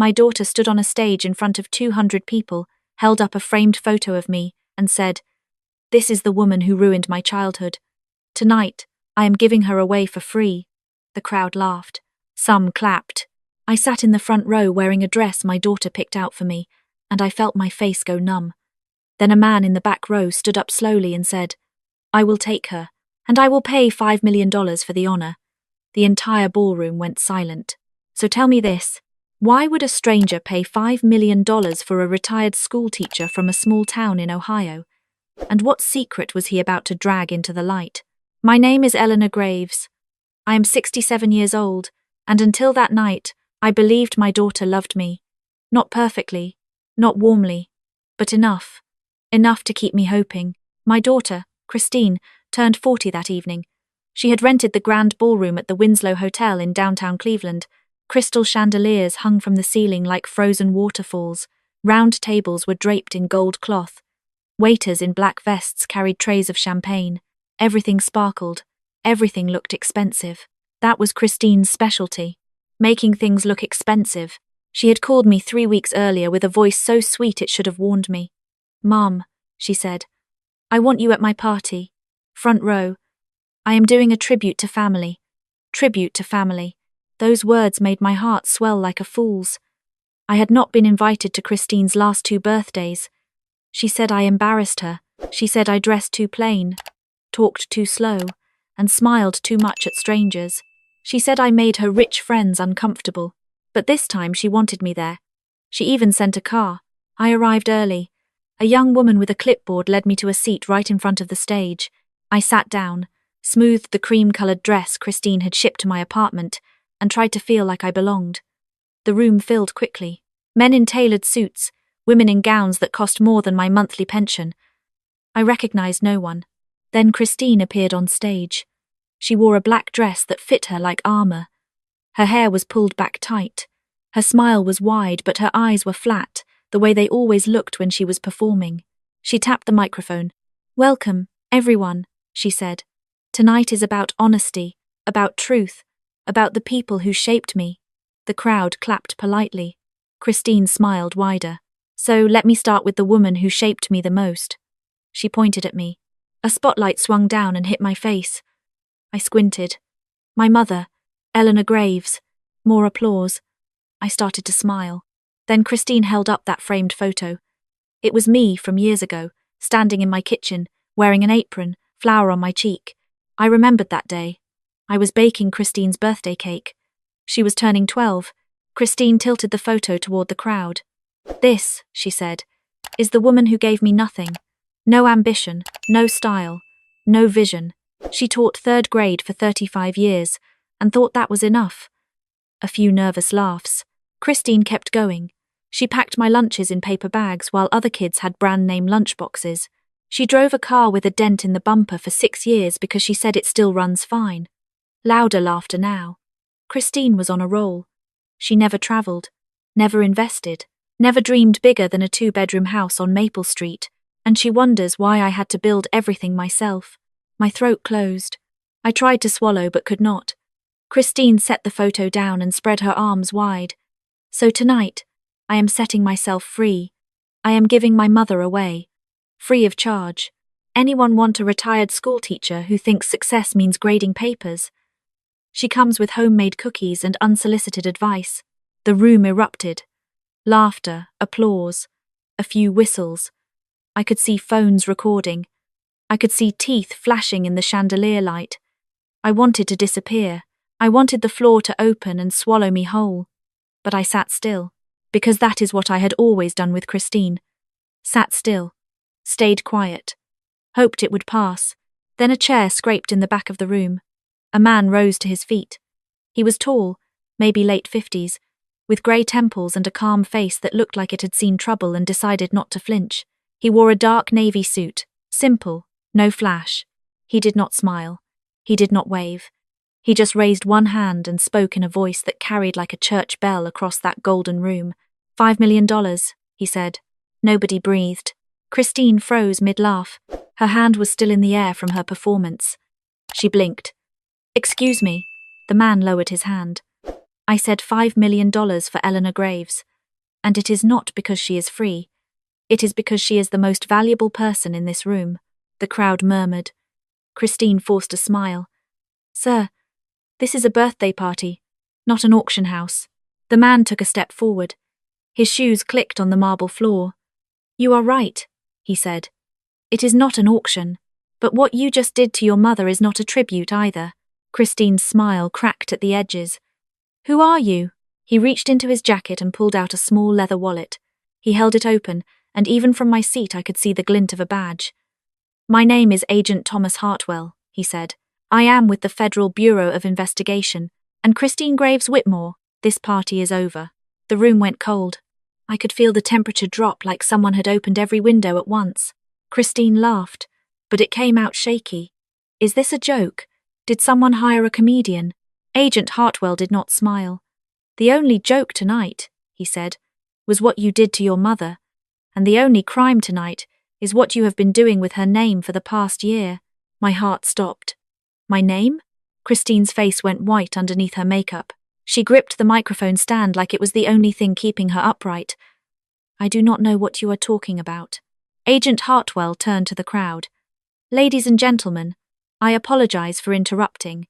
My daughter stood on a stage in front of 200 people, held up a framed photo of me, and said, "This is the woman who ruined my childhood. Tonight, I am giving her away for free." The crowd laughed. Some clapped. I sat in the front row wearing a dress my daughter picked out for me, and I felt my face go numb. Then a man in the back row stood up slowly and said, "I will take her, and I will pay $5 million for the honor." The entire ballroom went silent. So tell me this, why would a stranger pay $5 million for a retired schoolteacher from a small town in Ohio? And what secret was he about to drag into the light? My name is Eleanor Graves. I am 67 years old, and until that night, I believed my daughter loved me. Not perfectly, not warmly, but enough. Enough to keep me hoping. My daughter, Christine, turned 40 that evening. She had rented the grand ballroom at the Winslow Hotel in downtown Cleveland. Crystal chandeliers hung from the ceiling like frozen waterfalls. Round tables were draped in gold cloth. Waiters in black vests carried trays of champagne. Everything sparkled. Everything looked expensive. That was Christine's specialty. Making things look expensive. She had called me 3 weeks earlier with a voice so sweet it should have warned me. "Mom," she said, "I want you at my party. Front row. I am doing a tribute to family." Tribute to family. Those words made my heart swell like a fool's. I had not been invited to Christine's last 2 birthdays. She said I embarrassed her. She said I dressed too plain, talked too slow, and smiled too much at strangers. She said I made her rich friends uncomfortable. But this time she wanted me there. She even sent a car. I arrived early. A young woman with a clipboard led me to a seat right in front of the stage. I sat down, smoothed the cream-colored dress Christine had shipped to my apartment, and tried to feel like I belonged. The room filled quickly. Men in tailored suits, women in gowns that cost more than my monthly pension. I recognized no one. Then Christine appeared on stage. She wore a black dress that fit her like armor. Her hair was pulled back tight. Her smile was wide, but her eyes were flat, the way they always looked when she was performing. She tapped the microphone. "Welcome, everyone," she said. "Tonight is about honesty, about truth, about the people who shaped me." The crowd clapped politely. Christine smiled wider. "So let me start with the woman who shaped me the most." She pointed at me. A spotlight swung down and hit my face. I squinted. "My mother, Eleanor Graves." More applause. I started to smile. Then Christine held up that framed photo. It was me from years ago, standing in my kitchen, wearing an apron, flour on my cheek. I remembered that day. I was baking Christine's birthday cake. She was turning 12. Christine tilted the photo toward the crowd. "This," she said, "is the woman who gave me nothing. No ambition, no style, no vision. She taught 3rd grade for 35 years, and thought that was enough." A few nervous laughs. Christine kept going. She packed my lunches in paper bags while other kids had brand-name lunchboxes. She drove a car with a dent in the bumper for 6 years because she said it still runs fine. Louder laughter now. Christine was on a roll. She never traveled, never invested, never dreamed bigger than a 2-bedroom house on Maple Street, and she wonders why I had to build everything myself. My throat closed. I tried to swallow but could not. Christine set the photo down and spread her arms wide. "So tonight, I am setting myself free. I am giving my mother away. Free of charge. Anyone want a retired schoolteacher who thinks success means grading papers?" She comes with homemade cookies and unsolicited advice. The room erupted. Laughter, applause, a few whistles. I could see phones recording. I could see teeth flashing in the chandelier light. I wanted to disappear. I wanted the floor to open and swallow me whole. But I sat still, because that is what I had always done with Christine. Sat still. Stayed quiet. Hoped it would pass. Then a chair scraped in the back of the room. A man rose to his feet. He was tall, maybe late 50s, with grey temples and a calm face that looked like it had seen trouble and decided not to flinch. He wore a dark navy suit, simple, no flash. He did not smile. He did not wave. He just raised one hand and spoke in a voice that carried like a church bell across that golden room. $5 million, he said. Nobody breathed. Christine froze mid-laugh. Her hand was still in the air from her performance. She blinked. "Excuse me." The man lowered his hand. I said $5 million for Eleanor Graves. And it is not because she is free. It is because she is the most valuable person in this room, the crowd murmured. Christine forced a smile. Sir, this is a birthday party, not an auction house. The man took a step forward. His shoes clicked on the marble floor. You are right, he said. It is not an auction. But what you just did to your mother is not a tribute either. Christine's smile cracked at the edges. Who are you? He reached into his jacket and pulled out a small leather wallet. He held it open, and even from my seat I could see the glint of a badge. My name is Agent Thomas Hartwell, he said. I am with the Federal Bureau of Investigation, and Christine Graves Whitmore. This party is over. The room went cold. I could feel the temperature drop like someone had opened every window at once. Christine laughed, but it came out shaky. Is this a joke? Did someone hire a comedian? Agent Hartwell did not smile. The only joke tonight, he said, was what you did to your mother. And the only crime tonight is what you have been doing with her name for the past year. My heart stopped. My name? Christine's face went white underneath her makeup. She gripped the microphone stand like it was the only thing keeping her upright. I do not know what you are talking about. Agent Hartwell turned to the crowd. Ladies and gentlemen, I apologize for interrupting,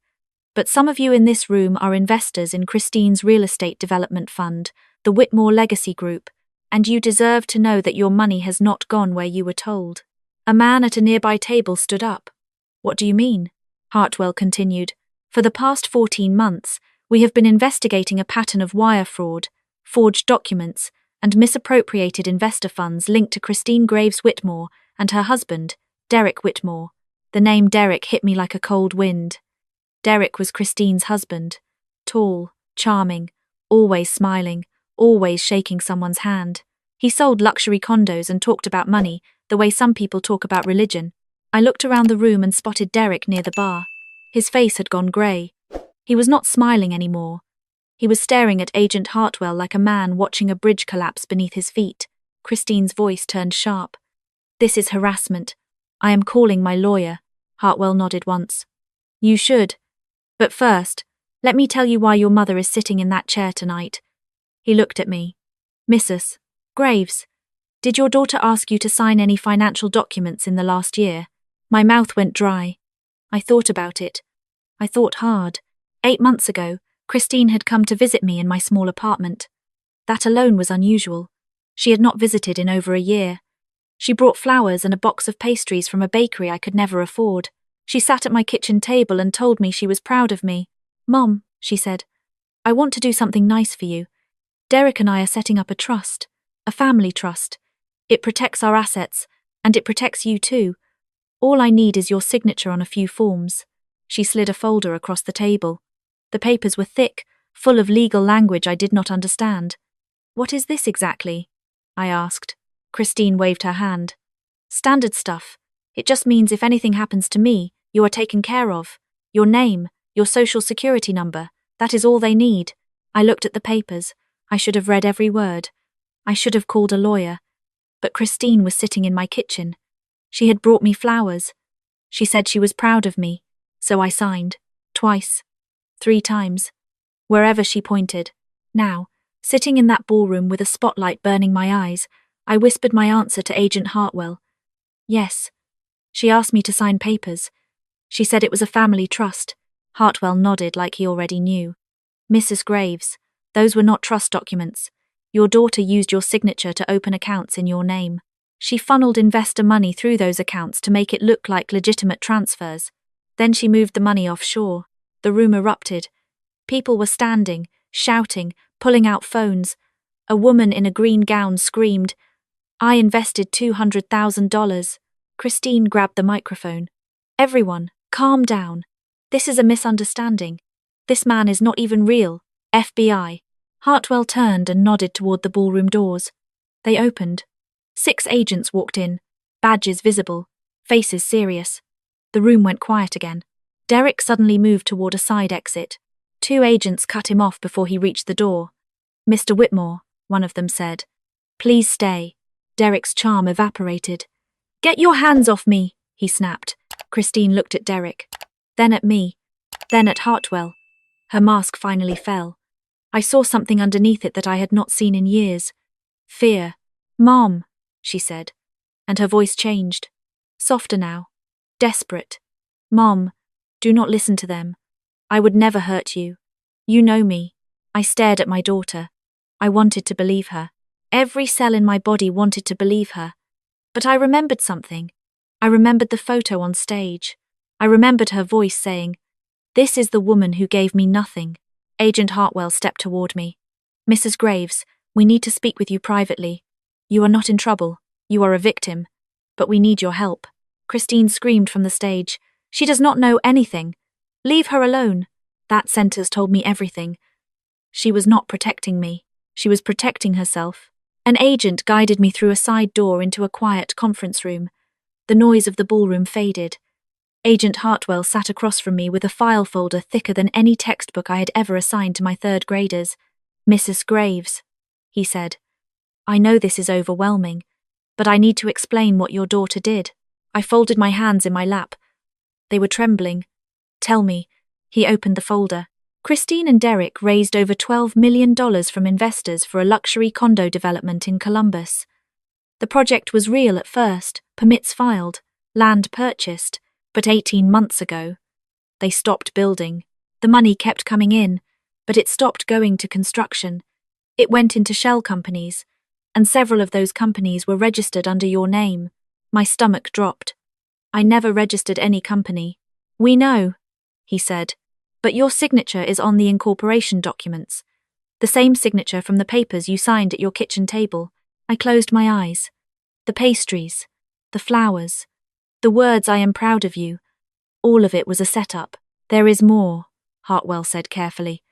but some of you in this room are investors in Christine's real estate development fund, the Whitmore Legacy Group, and you deserve to know that your money has not gone where you were told. A man at a nearby table stood up. What do you mean? Hartwell continued. For the past 14 months, we have been investigating a pattern of wire fraud, forged documents, and misappropriated investor funds linked to Christine Graves Whitmore and her husband, Derek Whitmore. The name Derek hit me like a cold wind. Derek was Christine's husband. Tall, charming, always smiling, always shaking someone's hand. He sold luxury condos and talked about money, the way some people talk about religion. I looked around the room and spotted Derek near the bar. His face had gone grey. He was not smiling anymore. He was staring at Agent Hartwell like a man watching a bridge collapse beneath his feet. Christine's voice turned sharp. This is harassment. I am calling my lawyer. Hartwell nodded once. You should. But first, let me tell you why your mother is sitting in that chair tonight. He looked at me. Mrs. Graves, did your daughter ask you to sign any financial documents in the last year? My mouth went dry. I thought about it. I thought hard. 8 months ago, Christine had come to visit me in my small apartment. That alone was unusual. She had not visited in over a year. She brought flowers and a box of pastries from a bakery I could never afford. She sat at my kitchen table and told me she was proud of me. Mom, she said, I want to do something nice for you. Derek and I are setting up a trust, a family trust. It protects our assets, and it protects you too. All I need is your signature on a few forms. She slid a folder across the table. The papers were thick, full of legal language I did not understand. What is this exactly? I asked. Christine waved her hand. Standard stuff. It just means if anything happens to me, you are taken care of. Your name, your social security number, that is all they need. I looked at the papers. I should have read every word. I should have called a lawyer. But Christine was sitting in my kitchen. She had brought me flowers. She said she was proud of me, so I signed. Twice. 3 times. Wherever she pointed. Now, sitting in that ballroom with a spotlight burning my eyes, I whispered my answer to Agent Hartwell. Yes. She asked me to sign papers. She said it was a family trust. Hartwell nodded like he already knew. Mrs. Graves, those were not trust documents. Your daughter used your signature to open accounts in your name. She funneled investor money through those accounts to make it look like legitimate transfers. Then she moved the money offshore. The room erupted. People were standing, shouting, pulling out phones. A woman in a green gown screamed, I invested $200,000. Christine grabbed the microphone. Everyone, calm down. This is a misunderstanding. This man is not even real. FBI. Hartwell turned and nodded toward the ballroom doors. They opened. 6 agents walked in, badges visible, faces serious. The room went quiet again. Derek suddenly moved toward a side exit. 2 agents cut him off before he reached the door. Mr. Whitmore, one of them said. Please stay. Derek's charm evaporated. Get your hands off me, he snapped. Christine looked at Derek, then at me, then at Hartwell. Her mask finally fell. I saw something underneath it that I had not seen in years. Fear. Mom, she said, and her voice changed. Softer now. Desperate. Mom, do not listen to them. I would never hurt you. You know me. I stared at my daughter. I wanted to believe her. Every cell in my body wanted to believe her. But I remembered something. I remembered the photo on stage. I remembered her voice saying, "This is the woman who gave me nothing." Agent Hartwell stepped toward me. "Mrs. Graves, we need to speak with you privately. You are not in trouble. You are a victim. But we need your help." Christine screamed from the stage. "She does not know anything. Leave her alone." That sentence told me everything. She was not protecting me. She was protecting herself. An agent guided me through a side door into a quiet conference room. The noise of the ballroom faded. Agent Hartwell sat across from me with a file folder thicker than any textbook I had ever assigned to my third graders. "Mrs. Graves," he said, "I know this is overwhelming, but I need to explain what your daughter did." I folded my hands in my lap. They were trembling. "Tell me." He opened the folder. Christine and Derek raised over $12 million from investors for a luxury condo development in Columbus. The project was real at first, permits filed, land purchased, but 18 months ago, they stopped building. The money kept coming in, but it stopped going to construction. It went into shell companies, and several of those companies were registered under your name. My stomach dropped. "I never registered any company." "We know," he said, "but your signature is on the incorporation documents. The same signature from the papers you signed at your kitchen table." I closed my eyes. The pastries, the flowers, the words "I am proud of you." All of it was a setup. "There is more," Hartwell said carefully.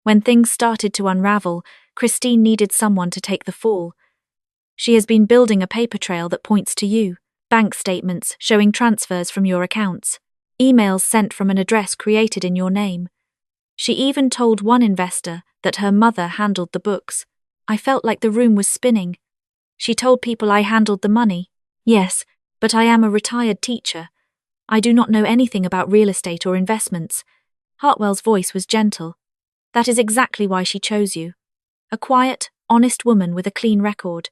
When things started to unravel, Christine needed someone to take the fall. She has been building a paper trail that points to you. Bank statements showing transfers from your accounts. Emails sent from an address created in your name. She even told one investor that her mother handled the books. I felt like the room was spinning. She told people I handled the money. Yes, but I am a retired teacher. I do not know anything about real estate or investments. Hartwell's voice was gentle. That is exactly why she chose you. A quiet, honest woman with a clean record.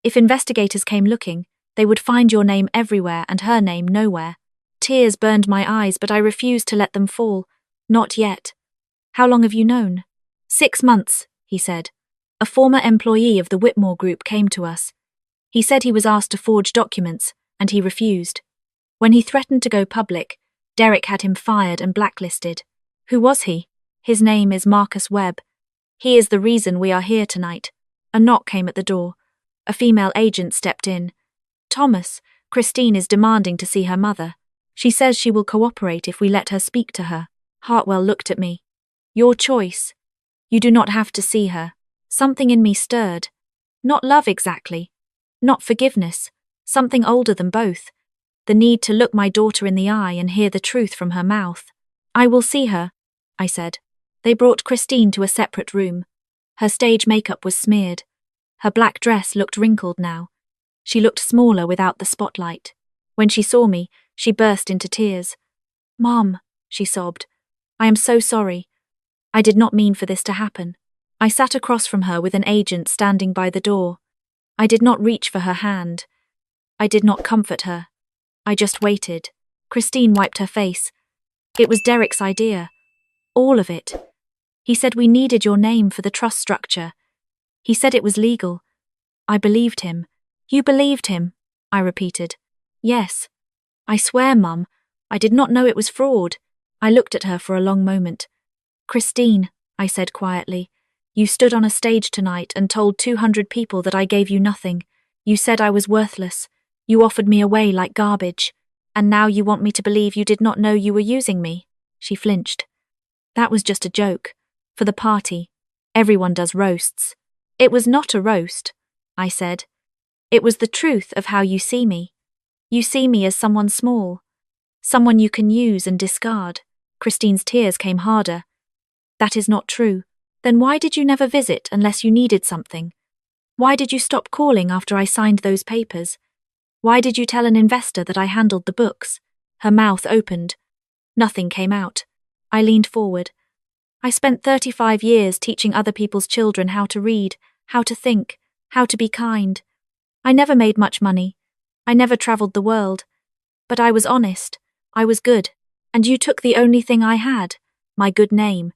If investigators came looking, they would find your name everywhere and her name nowhere. Tears burned my eyes, but I refused to let them fall. "Not yet." "How long have you known?" 6 months, he said. "A former employee of the Whitmore Group came to us. He said he was asked to forge documents, and he refused. When he threatened to go public, Derek had him fired and blacklisted." "Who was he?" "His name is Marcus Webb. He is the reason we are here tonight." A knock came at the door. A female agent stepped in. "Thomas, Christine is demanding to see her mother. She says she will cooperate if we let her speak to her." Hartwell looked at me. "Your choice. You do not have to see her." Something in me stirred. Not love exactly. Not forgiveness. Something older than both. The need to look my daughter in the eye and hear the truth from her mouth. "I will see her," I said. They brought Christine to a separate room. Her stage makeup was smeared. Her black dress looked wrinkled now. She looked smaller without the spotlight. When she saw me, she burst into tears. "Mom," she sobbed, "I am so sorry. I did not mean for this to happen." I sat across from her with an agent standing by the door. I did not reach for her hand. I did not comfort her. I just waited. Christine wiped her face. "It was Derek's idea. All of it. He said we needed your name for the trust structure. He said it was legal." I believed him. "You believed him?" I repeated. "Yes. I swear, Mum, I did not know it was fraud." I looked at her for a long moment. "Christine," I said quietly, "you stood on a stage tonight and told 200 people that I gave you nothing. You said I was worthless. You offered me away like garbage. And now you want me to believe you did not know you were using me." She flinched. "That was just a joke. For the party. Everyone does roasts." "It was not a roast," I said. "It was the truth of how you see me. You see me as someone small. Someone you can use and discard." Christine's tears came harder. "That is not true. Then why did you never visit unless you needed something? Why did you stop calling after I signed those papers? Why did you tell an investor that I handled the books?" Her mouth opened. Nothing came out. I leaned forward. I spent 35 years teaching other people's children how to read, how to think, how to be kind. I never made much money. I never traveled the world. But I was honest. I was good. And you took the only thing I had, my good name,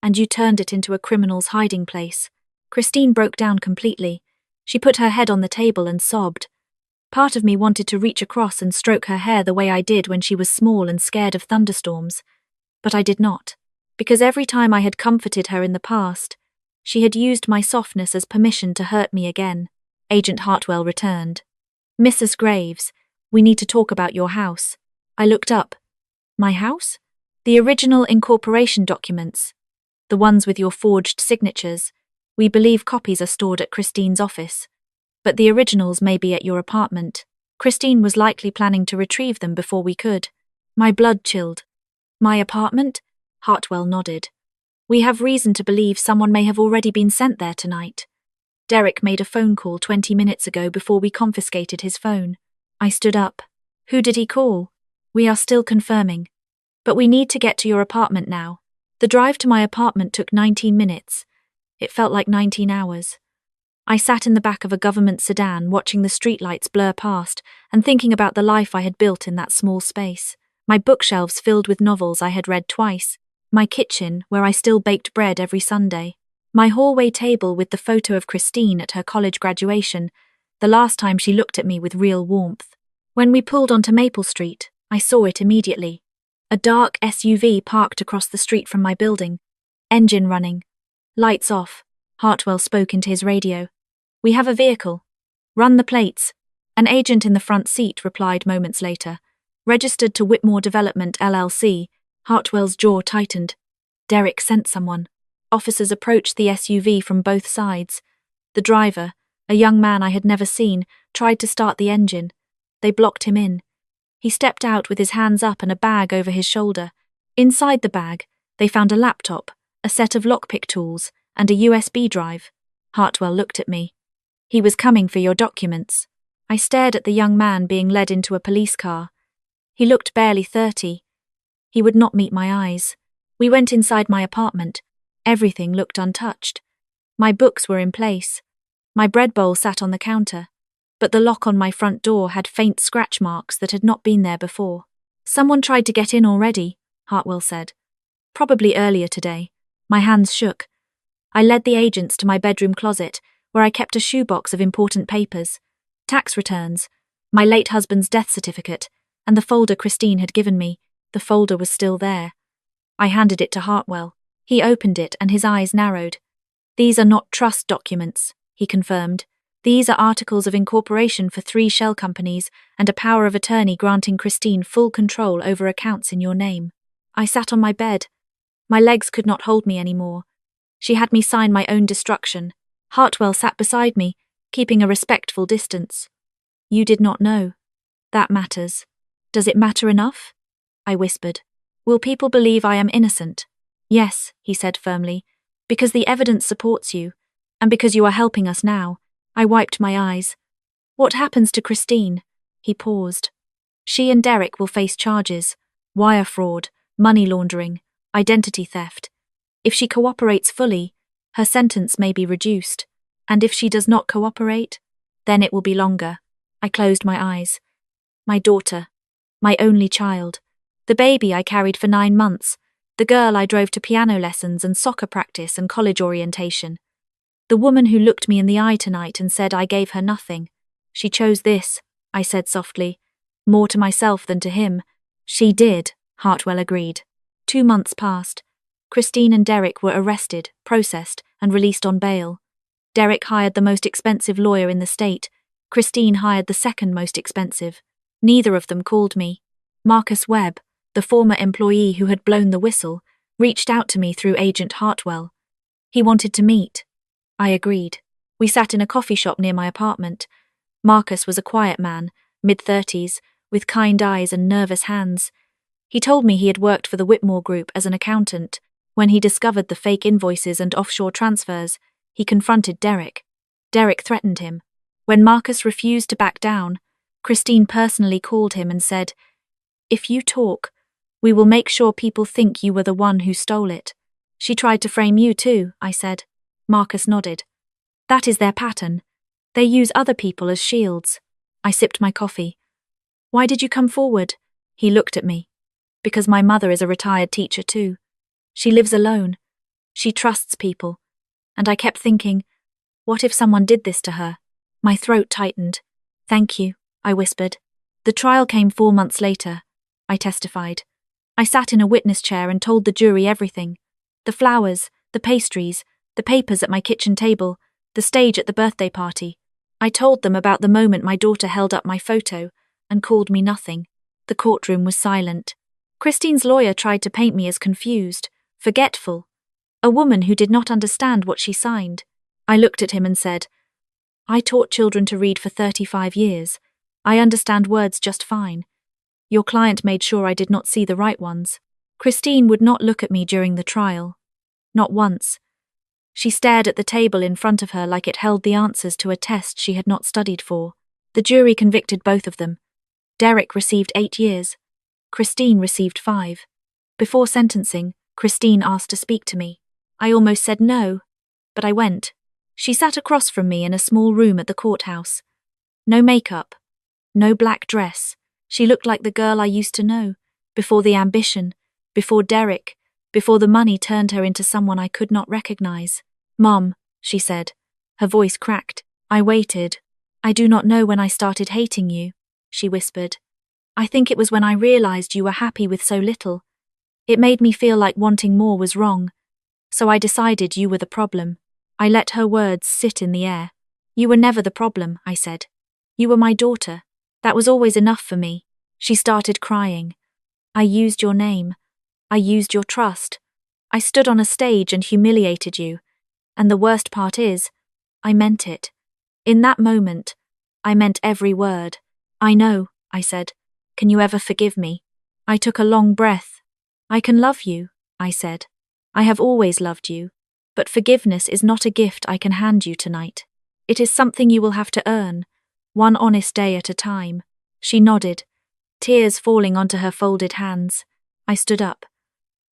and you turned it into a criminal's hiding place. Christine broke down completely. She put her head on the table and sobbed. Part of me wanted to reach across and stroke her hair the way I did when she was small and scared of thunderstorms. But I did not, because every time I had comforted her in the past, she had used my softness as permission to hurt me again. Agent Hartwell returned. Mrs. Graves, we need to talk about your house. I looked up. My house? The original incorporation documents. The ones with your forged signatures. We believe copies are stored at Christine's office. But the originals may be at your apartment. Christine was likely planning to retrieve them before we could. My blood chilled. My apartment? Hartwell nodded. We have reason to believe someone may have already been sent there tonight. Derek made a phone call 20 minutes ago before we confiscated his phone. I stood up. Who did he call? We are still confirming. But we need to get to your apartment now. The drive to my apartment took 19 minutes. It felt like 19 hours. I sat in the back of a government sedan watching the streetlights blur past and thinking about the life I had built in that small space. My bookshelves filled with novels I had read twice. My kitchen, where I still baked bread every Sunday. My hallway table with the photo of Christine at her college graduation, the last time she looked at me with real warmth. When we pulled onto Maple Street, I saw it immediately. A dark SUV parked across the street from my building. Engine running. Lights off. Hartwell spoke into his radio. We have a vehicle. Run the plates. An agent in the front seat replied moments later. Registered to Whitmore Development LLC. Hartwell's jaw tightened. Derek sent someone. Officers approached the SUV from both sides. The driver, a young man I had never seen, tried to start the engine. They blocked him in. He stepped out with his hands up and a bag over his shoulder. Inside the bag, they found a laptop, a set of lockpick tools, and a USB drive. Hartwell looked at me. He was coming for your documents. I stared at the young man being led into a police car. He looked barely 30. He would not meet my eyes. We went inside my apartment. Everything looked untouched. My books were in place. My bread bowl sat on the counter. But the lock on my front door had faint scratch marks that had not been there before. Someone tried to get in already, Hartwell said. Probably earlier today. My hands shook. I led the agents to my bedroom closet, where I kept a shoebox of important papers, tax returns, my late husband's death certificate, and the folder Christine had given me. The folder was still there. I handed it to Hartwell. He opened it and his eyes narrowed. These are not trust documents, he confirmed. These are articles of incorporation for 3 shell companies and a power of attorney granting Christine full control over accounts in your name. I sat on my bed. My legs could not hold me anymore. She had me sign my own destruction. Hartwell sat beside me, keeping a respectful distance. You did not know. That matters. Does it matter enough? I whispered. Will people believe I am innocent? Yes, he said firmly, because the evidence supports you, and because you are helping us now. I wiped my eyes. What happens to Christine? He paused. She and Derek will face charges, wire fraud, money laundering, identity theft. If she cooperates fully, her sentence may be reduced, and if she does not cooperate, then it will be longer. I closed my eyes. My daughter, my only child, the baby I carried for 9 months, the girl I drove to piano lessons and soccer practice and college orientation. The woman who looked me in the eye tonight and said I gave her nothing. She chose this, I said softly, more to myself than to him. She did, Hartwell agreed. 2 months passed. Christine and Derek were arrested, processed, and released on bail. Derek hired the most expensive lawyer in the state. Christine hired the second most expensive. Neither of them called me. Marcus Webb, the former employee who had blown the whistle, reached out to me through Agent Hartwell. He wanted to meet. I agreed. We sat in a coffee shop near my apartment. Marcus was a quiet man, mid-30s, with kind eyes and nervous hands. He told me he had worked for the Whitmore Group as an accountant. When he discovered the fake invoices and offshore transfers, he confronted Derek. Derek threatened him. When Marcus refused to back down, Christine personally called him and said, "If you talk, we will make sure people think you were the one who stole it." She tried to frame you too, I said. Marcus nodded. That is their pattern. They use other people as shields. I sipped my coffee. Why did you come forward? He looked at me. Because my mother is a retired teacher too. She lives alone. She trusts people. And I kept thinking, what if someone did this to her? My throat tightened. Thank you, I whispered. The trial came 4 months later, I testified. I sat in a witness chair and told the jury everything. The flowers, the pastries, the papers at my kitchen table, the stage at the birthday party. I told them about the moment my daughter held up my photo and called me nothing. The courtroom was silent. Christine's lawyer tried to paint me as confused, forgetful, a woman who did not understand what she signed. I looked at him and said, I taught children to read for 35 years. I understand words just fine. Your client made sure I did not see the right ones. Christine would not look at me during the trial. Not once. She stared at the table in front of her like it held the answers to a test she had not studied for. The jury convicted both of them. Derek received 8 years. Christine received 5. Before sentencing, Christine asked to speak to me. I almost said no, but I went. She sat across from me in a small room at the courthouse. No makeup. No black dress. She looked like the girl I used to know, before the ambition, before Derek, before the money turned her into someone I could not recognize. Mom, she said. Her voice cracked. I waited. I do not know when I started hating you, she whispered. I think it was when I realized you were happy with so little. It made me feel like wanting more was wrong. So I decided you were the problem. I let her words sit in the air. You were never the problem, I said. You were my daughter. That was always enough for me. She started crying. I used your name. I used your trust. I stood on a stage and humiliated you. And the worst part is, I meant it. In that moment, I meant every word. I know, I said. Can you ever forgive me? I took a long breath. I can love you, I said. I have always loved you. But forgiveness is not a gift I can hand you tonight. It is something you will have to earn, one honest day at a time. She nodded, tears falling onto her folded hands. I stood up.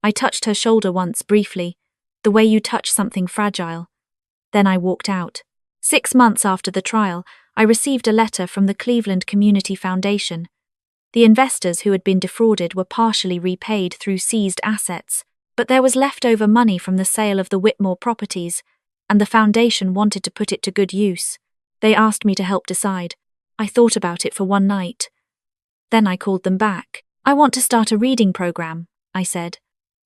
I touched her shoulder once briefly, the way you touch something fragile. Then I walked out. 6 months after the trial, I received a letter from the Cleveland Community Foundation. The investors who had been defrauded were partially repaid through seized assets, but there was leftover money from the sale of the Whitmore properties, and the foundation wanted to put it to good use. They asked me to help decide. I thought about it for one night. Then I called them back. I want to start a reading program, I said,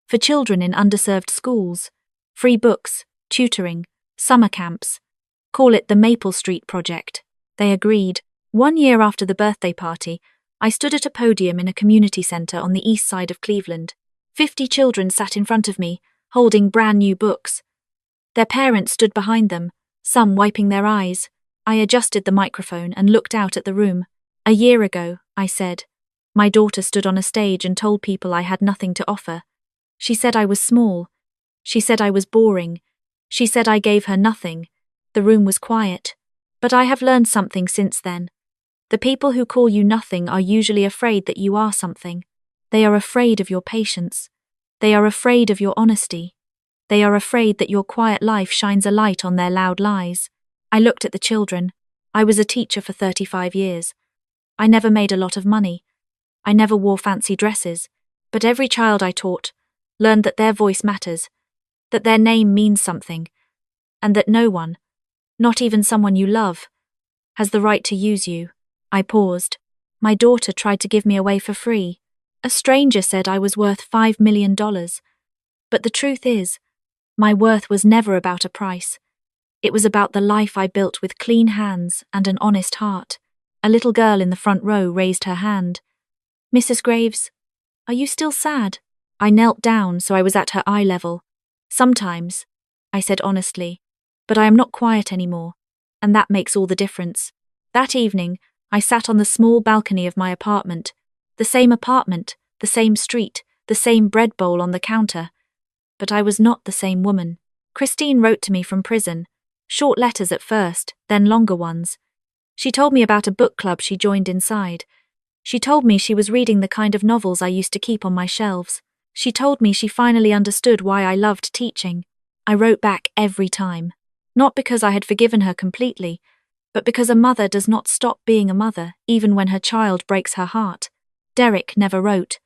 for children in underserved schools. Free books, tutoring, summer camps. Call it the Maple Street Project. They agreed. 1 year after the birthday party, I stood at a podium in a community center on the east side of Cleveland. 50 children sat in front of me, holding brand new books. Their parents stood behind them, some wiping their eyes. I adjusted the microphone and looked out at the room. A year ago, I said, my daughter stood on a stage and told people I had nothing to offer. She said I was small. She said I was boring. She said I gave her nothing. The room was quiet. But I have learned something since then. The people who call you nothing are usually afraid that you are something. They are afraid of your patience. They are afraid of your honesty. They are afraid that your quiet life shines a light on their loud lies. I looked at the children. I was a teacher for 35 years. I never made a lot of money. I never wore fancy dresses. But every child I taught learned that their voice matters, that their name means something, and that no one, not even someone you love, has the right to use you. I paused. My daughter tried to give me away for free. A stranger said I was worth $5 million. But the truth is, my worth was never about a price. It was about the life I built with clean hands and an honest heart. A little girl in the front row raised her hand. Mrs. Graves, are you still sad? I knelt down so I was at her eye level. Sometimes, I said honestly, but I am not quiet anymore, and that makes all the difference. That evening, I sat on the small balcony of my apartment. The same street, the same bread bowl on the counter. But I was not the same woman. Christine wrote to me from prison. Short letters at first, then longer ones. She told me about a book club she joined inside. She told me she was reading the kind of novels I used to keep on my shelves. She told me she finally understood why I loved teaching. I wrote back every time. Not because I had forgiven her completely, but because a mother does not stop being a mother even when her child breaks her heart. Derek never wrote.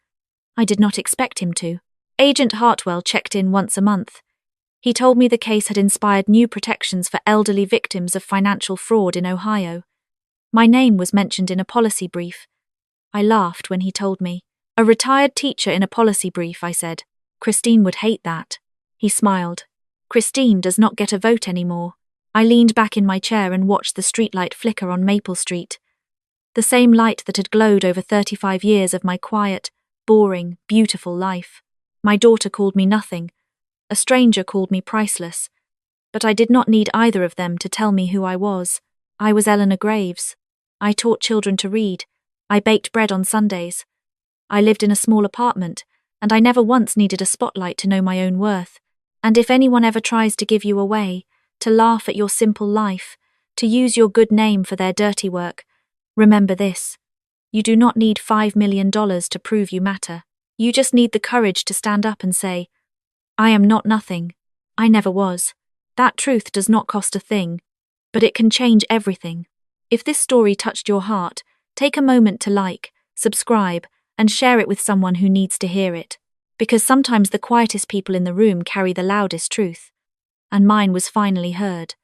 I did not expect him to. Agent Hartwell checked in once a month. He told me the case had inspired new protections for elderly victims of financial fraud in Ohio. My name was mentioned in a policy brief. I laughed when he told me. A retired teacher in a policy brief, I said. Christine would hate that. He smiled. Christine does not get a vote anymore. I leaned back in my chair and watched the streetlight flicker on Maple Street. The same light that had glowed over 35 years of my quiet, boring, beautiful life. My daughter called me nothing. A stranger called me priceless. But I did not need either of them to tell me who I was. I was Eleanor Graves. I taught children to read. I baked bread on Sundays. I lived in a small apartment, and I never once needed a spotlight to know my own worth. And if anyone ever tries to give you away, to laugh at your simple life, to use your good name for their dirty work, remember this. You do not need $5 million to prove you matter. You just need the courage to stand up and say, I am not nothing. I never was. That truth does not cost a thing, but it can change everything. If this story touched your heart, take a moment to like, subscribe, and share it with someone who needs to hear it. Because sometimes the quietest people in the room carry the loudest truth. And mine was finally heard.